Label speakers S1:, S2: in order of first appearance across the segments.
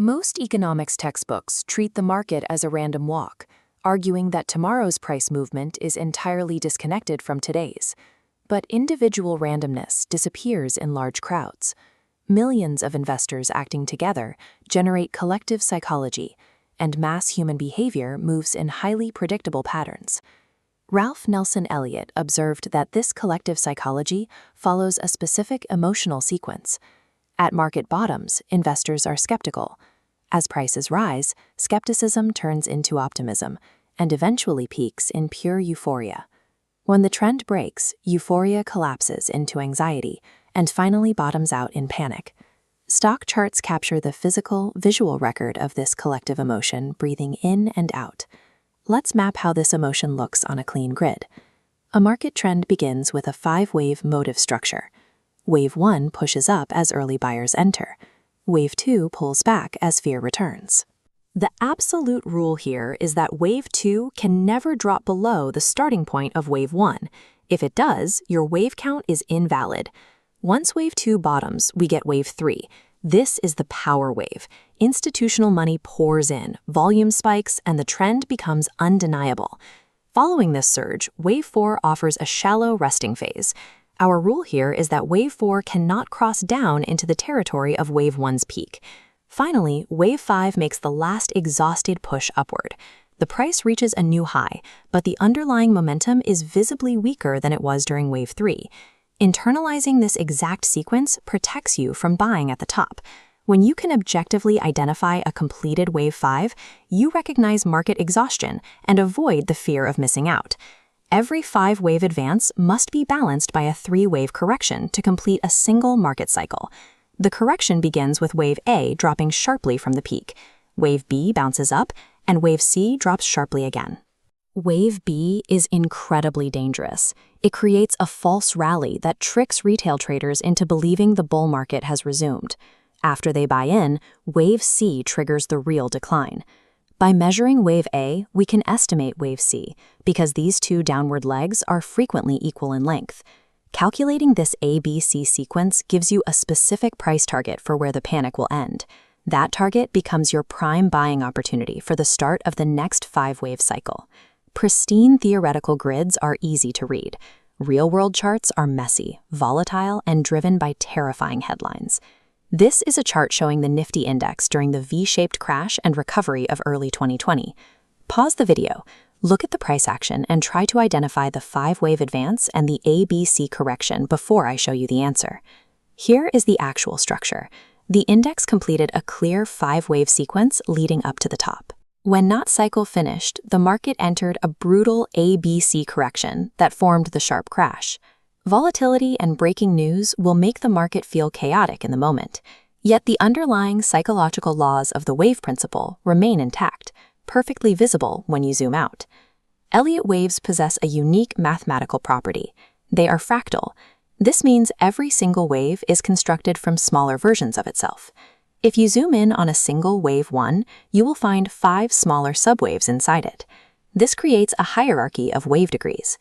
S1: Most economics textbooks treat the market as a random walk, arguing that tomorrow's price movement is entirely disconnected from today's. But individual randomness disappears in large crowds. Millions of investors acting together generate collective psychology, and mass human behavior moves in highly predictable patterns. Ralph Nelson Elliott observed that this collective psychology follows a specific emotional sequence. At market bottoms, investors are skeptical. As prices rise, skepticism turns into optimism and eventually peaks in pure euphoria. When the trend breaks, euphoria collapses into anxiety and finally bottoms out in panic. Stock charts capture the physical, visual record of this collective emotion breathing in and out. Let's map how this emotion looks on a clean grid. A market trend begins with a 5-wave motive structure. Wave 1 pushes up as early buyers enter. Wave 2 pulls back as fear returns. The absolute rule here is that Wave 2 can never drop below the starting point of Wave 1. If it does, your wave count is invalid. Once Wave 2 bottoms, we get Wave 3. This is the power wave. Institutional money pours in, volume spikes, and the trend becomes undeniable. Following this surge, Wave 4 offers a shallow resting phase. Our rule here is that Wave 4 cannot cross down into the territory of Wave 1's peak. Finally, Wave 5 makes the last exhausted push upward. The price reaches a new high, but the underlying momentum is visibly weaker than it was during Wave 3. Internalizing this exact sequence protects you from buying at the top. When you can objectively identify a completed Wave 5, you recognize market exhaustion and avoid the fear of missing out. Every 5-wave advance must be balanced by a 3-wave correction to complete a single market cycle. The correction begins with Wave A dropping sharply from the peak. Wave B bounces up, and Wave C drops sharply again. Wave B is incredibly dangerous. It creates a false rally that tricks retail traders into believing the bull market has resumed. After they buy in, Wave C triggers the real decline. By measuring Wave A, we can estimate Wave C, because these two downward legs are frequently equal in length. Calculating this ABC sequence gives you a specific price target for where the panic will end. That target becomes your prime buying opportunity for the start of the next 5-wave cycle. Pristine theoretical grids are easy to read. Real-world charts are messy, volatile, and driven by terrifying headlines. This is a chart showing the Nifty index during the V-shaped crash and recovery of early 2020. Pause the video, look at the price action, and try to identify the 5-wave advance and the ABC correction before I show you the answer. Here is the actual structure. The index completed a clear 5-wave sequence leading up to the top. When not cycle finished, the market entered a brutal ABC correction that formed the sharp crash. Volatility and breaking news will make the market feel chaotic in the moment, yet the underlying psychological laws of the wave principle remain intact, perfectly visible when you zoom out. Elliott waves possess a unique mathematical property. They are fractal. This means every single wave is constructed from smaller versions of itself. If you zoom in on a single Wave 1, you will find 5 smaller subwaves inside it. This creates a hierarchy of wave degrees.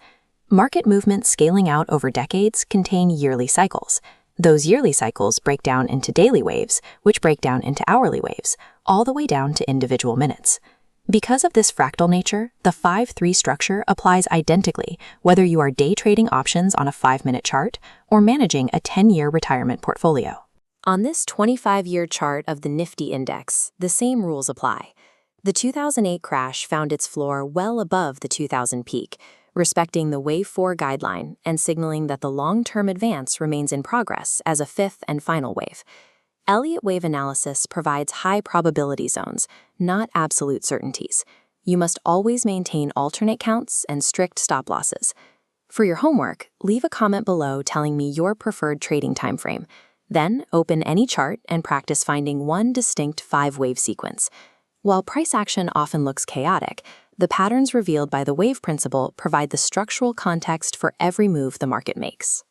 S1: Market movements scaling out over decades contain yearly cycles. Those yearly cycles break down into daily waves, which break down into hourly waves, all the way down to individual minutes. Because of this fractal nature, the 5-3 structure applies identically whether you are day trading options on a 5-minute chart or managing a 10-year retirement portfolio. On this 25-year chart of the Nifty index, the same rules apply. The 2008 crash found its floor well above the 2000 peak, respecting the Wave 4 guideline and signaling that the long-term advance remains in progress as a 5th and final wave. Elliott wave analysis provides high probability zones, not absolute certainties. You must always maintain alternate counts and strict stop losses. For your homework, leave a comment below telling me your preferred trading timeframe. Then open any chart and practice finding one distinct 5-wave sequence. While price action often looks chaotic, the patterns revealed by the wave principle provide the structural context for every move the market makes.